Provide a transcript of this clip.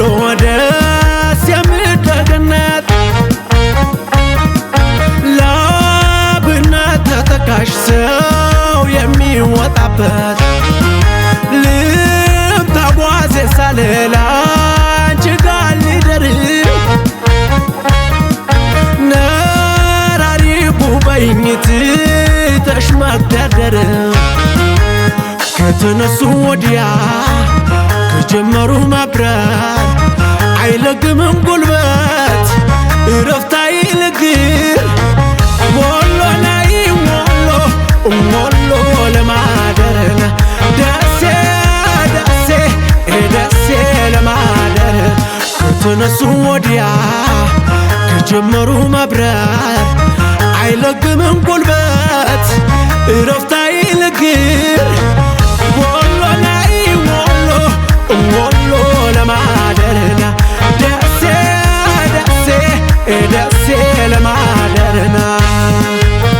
ወሎ ደስ የምትገነት ላብነት ተጠቃሽ ሰው የሚወጣበት ልብ ተጓዘ ሳልል አንቺ ጋር ልደር ነራሪቡ በይኝት ተሽመደደር ከተነሱ ወዲያ ከጀመሩ መብረር አይለግምም ጉልበት እረፍት አይልግር ወሎ ላይ ወሎ ለማደር ደሴ ደሴ ደሴ ለማደር ከተነሱ ወዲያ ከጀመሩ መብረር አይለግምም ጉልበት እረፍት አይልግር ወሎ ላይ ወሎ ለማደርና ደሴ ደሴ ደሴ ለማደርና